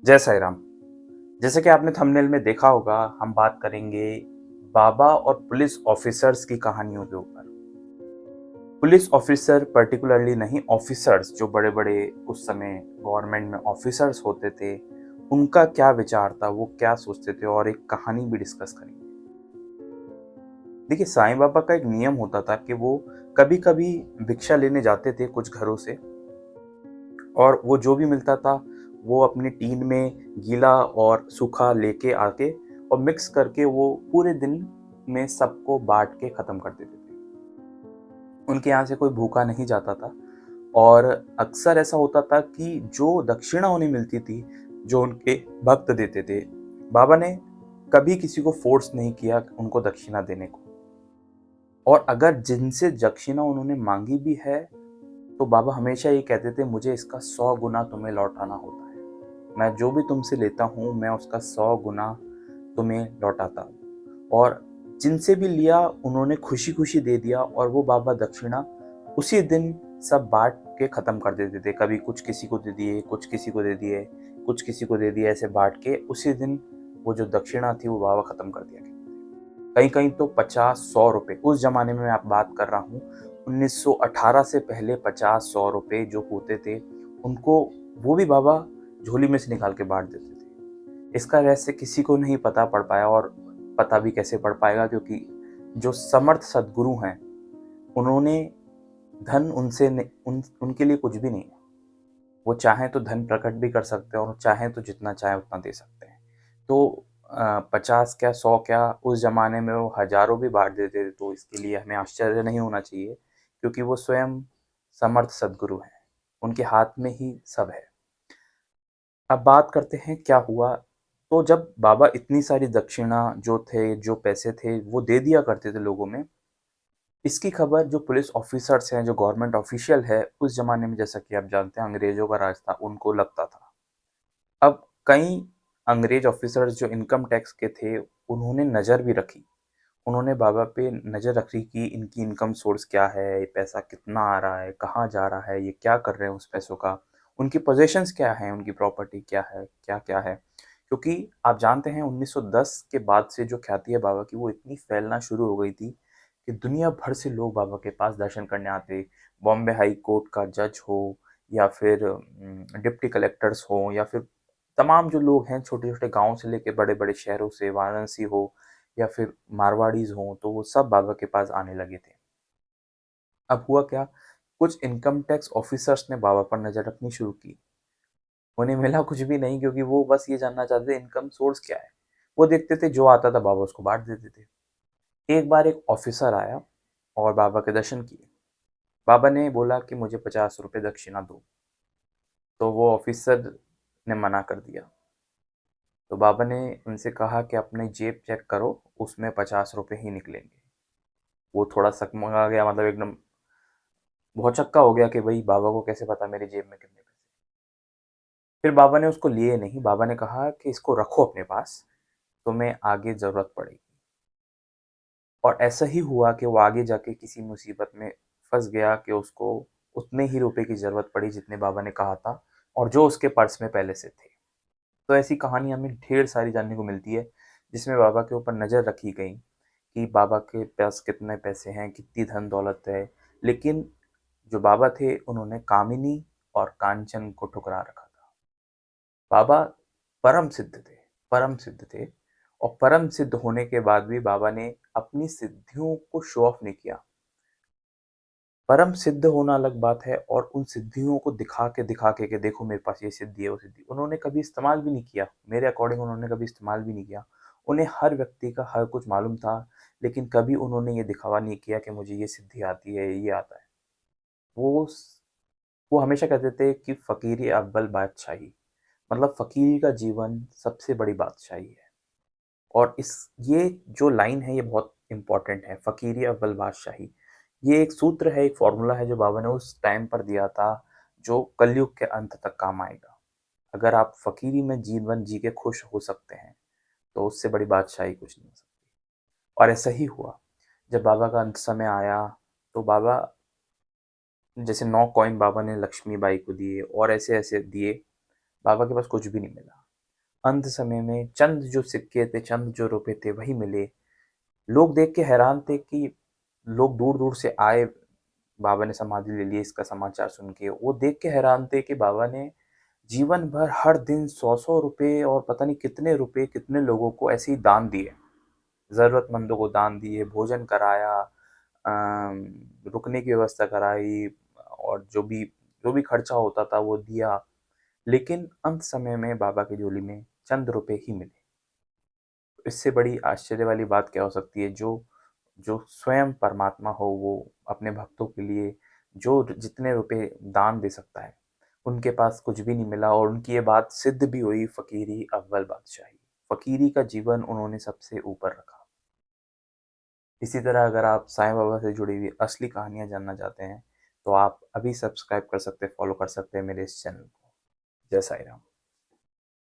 जय साईं राम। जैसे कि आपने थंबनेल में देखा होगा, हम बात करेंगे बाबा और पुलिस ऑफिसर्स की कहानियों के ऊपर। पुलिस ऑफिसर पर्टिकुलरली नहीं, ऑफिसर्स जो बड़े-बड़े उस समय गवर्नमेंट में ऑफिसर्स होते थे, उनका क्या विचार था, वो क्या सोचते थे, और एक कहानी भी डिस्कस करेंगे। देखिए, साईं बाबा का एक नियम होता था कि वो कभी-कभी भिक्षा लेने जाते थे कुछ घरों से, और वो जो भी मिलता था वो अपनी टीन में गीला और सूखा लेके आके और मिक्स करके वो पूरे दिन में सबको बांट के ख़त्म कर देते थे। उनके यहाँ से कोई भूखा नहीं जाता था, और अक्सर ऐसा होता था कि जो दक्षिणा उन्हें मिलती थी, जो उनके भक्त देते थे, बाबा ने कभी किसी को फोर्स नहीं किया उनको दक्षिणा देने को। और अगर जिनसे दक्षिणा उन्होंने मांगी भी है, तो बाबा हमेशा ये कहते थे, मुझे इसका 100 गुना तुम्हें लौटाना होता है। मैं जो भी तुमसे लेता हूँ, मैं उसका 100 गुना तुम्हें लौटाता हूँ। और जिनसे भी लिया उन्होंने खुशी खुशी दे दिया, और वो बाबा दक्षिणा उसी दिन सब बांट के ख़त्म कर देते थे। कभी कुछ किसी को दे दिए, कुछ किसी को दे दिए, कुछ किसी को दे दिए, ऐसे बांट के उसी दिन वो जो दक्षिणा थी वो बाबा ख़त्म कर दिया। कहीं कहीं तो 50-100 रुपए, उस जमाने में मैं आप बात कर रहा हूँ, 1918 से पहले 50-100 रुपए जो होते थे, उनको वो भी बाबा झोली में से निकाल के बांट देते थे। इसका रहस्य किसी को नहीं पता पड़ पाया, और पता भी कैसे पड़ पाएगा, क्योंकि जो समर्थ सदगुरु हैं, उन्होंने धन उनके लिए कुछ भी नहीं है। वो चाहें तो धन प्रकट भी कर सकते हैं, और चाहें तो जितना चाहे उतना दे सकते हैं। तो 50 क्या 100 क्या, उस ज़माने में वो हज़ारों भी बाँट देते थे, तो इसके लिए हमें आश्चर्य नहीं होना चाहिए, क्योंकि वो स्वयं समर्थ सद्गुरु हैं। उनके हाथ में ही सब है। अब बात करते हैं क्या हुआ। तो जब बाबा इतनी सारी दक्षिणा जो थे, जो पैसे थे, वो दे दिया करते थे लोगों में, इसकी खबर जो पुलिस ऑफिसर्स हैं, जो गवर्नमेंट ऑफिशियल है, उस ज़माने में जैसा कि आप जानते हैं अंग्रेज़ों का राज था, उनको लगता था। अब कई अंग्रेज ऑफिसर्स जो इनकम टैक्स के थे, उन्होंने नज़र भी रखी। उन्होंने बाबा पे नज़र रखी कि इनकी इनकम सोर्स क्या है, ये पैसा कितना आ रहा है, कहाँ जा रहा है, ये क्या कर रहे हैं उस पैसों का, उनकी पोज़ीशंस क्या हैं, उनकी प्रॉपर्टी क्या है, क्या-क्या है। क्योंकि आप जानते हैं 1910 के बाद से जो ख्याति है बाबा की, वो इतनी फैलना शुरू हो गई थी कि दुनिया भर से लोग बाबा के पास दर्शन करने आते। बॉम्बे हाई कोर्ट का जज हो, या फिर डिप्टी कलेक्टर्स हों, या फिर तमाम जो लोग हैं छोटे-छोटे गाँव से लेके बड़े-बड़े शहरों से, वाराणसी हो या फिर मारवाड़ीज़ हों, तो वो सब बाबा के पास आने लगे थे। अब हुआ क्या, कुछ इनकम टैक्स ऑफ़िसर्स ने बाबा पर नज़र रखनी शुरू की। उन्हें मिला कुछ भी नहीं, क्योंकि वो बस ये जानना चाहते थे इनकम सोर्स क्या है। वो देखते थे जो आता था बाबा उसको बाँट देते थे। एक बार एक ऑफ़िसर आया और बाबा के दर्शन किए। बाबा ने बोला कि मुझे 50 रुपए दक्षिणा दो। तो वो ऑफ़िसर ने मना कर दिया। तो बाबा ने उनसे कहा कि अपनी जेब चेक करो, उसमें 50 रुपए ही निकलेंगे। वो थोड़ा सकमगा गया, मतलब एकदम भौचक्का हो गया कि भाई बाबा को कैसे पता मेरी जेब में कितने पैसे। फिर बाबा ने उसको लिए नहीं, बाबा ने कहा कि इसको रखो अपने पास, तुम्हें आगे ज़रूरत पड़ेगी। और ऐसा ही हुआ कि वो आगे जाके किसी मुसीबत में फँस गया कि उसको उतने ही रुपए की ज़रूरत पड़ी जितने बाबा ने कहा था, और जो उसके पर्स में पहले से थे। तो ऐसी कहानी हमें ढेर सारी जानने को मिलती है, जिसमें बाबा के ऊपर नज़र रखी गई कि बाबा के पास कितने पैसे हैं, कितनी धन दौलत है। लेकिन जो बाबा थे, उन्होंने कामिनी और कांचन को ठुकरा रखा था। बाबा परम सिद्ध थे, परम सिद्ध थे, और परम सिद्ध होने के बाद भी बाबा ने अपनी सिद्धियों को शो ऑफ नहीं किया। परम सिद्ध होना अलग बात है, और उन सिद्धियों को दिखा के कि देखो मेरे पास ये सिद्धि है, वो सिद्धि, उन्होंने कभी इस्तेमाल भी नहीं किया। मेरे अकॉर्डिंग उन्होंने कभी इस्तेमाल भी नहीं किया। उन्हें हर व्यक्ति का हर कुछ मालूम था, लेकिन कभी उन्होंने ये दिखावा नहीं किया कि मुझे ये सिद्धि आती है, ये आता है। वो वो हमेशा कहते थे कि फ़कीर अव्वल बादशाही, मतलब फ़कीर का जीवन सबसे बड़ी बादशाही है। और इस ये जो लाइन है ये बहुत इम्पोर्टेंट है, फ़कीर अव्वल बादशाही। ये एक सूत्र है, एक फ़ॉर्मूला है जो बाबा ने उस टाइम पर दिया था, जो कलयुग के अंत तक काम आएगा। अगर आप फ़कीरी में जीवन जी के खुश हो सकते हैं, तो उससे बड़ी बादशाही कुछ नहीं हो सकती। और ऐसा ही हुआ। जब बाबा का अंत समय आया, तो बाबा जैसे 9 कॉइन बाबा ने लक्ष्मीबाई को दिए, और ऐसे-ऐसे दिए, बाबा के पास कुछ भी नहीं मिला। अंत समय में चंद जो सिक्के थे, चंद जो रुपए थे वही मिले। लोग देख के हैरान थे कि लोग दूर-दूर से आए, बाबा ने समाधि ले ली इसका समाचार सुन के। वो देख के हैरान थे कि बाबा ने जीवन भर हर दिन 100-100 रुपए और पता नहीं कितने रुपए कितने लोगों को ऐसे ही दान दिए। ज़रूरतमंदों को दान दिए, भोजन कराया, रुकने की व्यवस्था कराई और जो भी खर्चा होता था वो दिया। लेकिन अंत समय में बाबा की झोली में चंद रुपए ही मिले। इससे बड़ी आश्चर्य वाली बात क्या हो सकती है? जो जो स्वयं परमात्मा हो वो अपने भक्तों के लिए जो जितने रुपए दान दे सकता है, उनके पास कुछ भी नहीं मिला और उनकी ये बात सिद्ध भी हुई, फ़कीरी अव्वल बादशाही। फ़कीरी का जीवन उन्होंने सबसे ऊपर रखा। इसी तरह अगर आप साईं बाबा से जुड़ी हुई असली कहानियाँ जानना चाहते हैं, तो आप अभी सब्सक्राइब कर सकते हैं, फॉलो कर सकते हैं मेरे इस चैनल को। जय साईं राम।